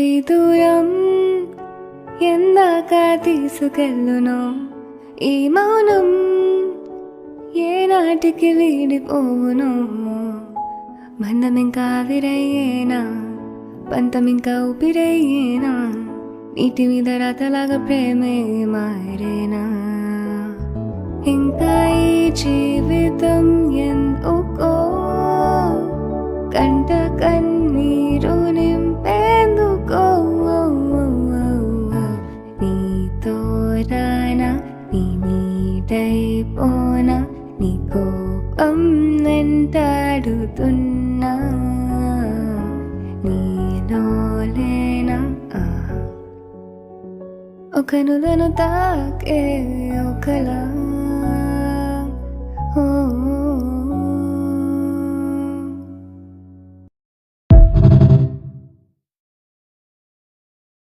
ఈ దూరం ఎందాక తీసుకెళ్ళునో ఈ మౌనం ఏనాటికి వీడిపోవునో బంధం ఇంకా విరయ్యేనా పంతం ఇంకా ఊపిరయ్యేనా నీటి మీద రాతలాగా ప్రేమే మారేనా ఇంకా ఈ జీవితం ఎందుకో కంట కన్నీరు నింపేందుకో నీతో రానా నీ నీడైపోనా నీ కోపం వెంటాడుతున్నా నీలోలేనా ఒకనులను తాకే ఒకలా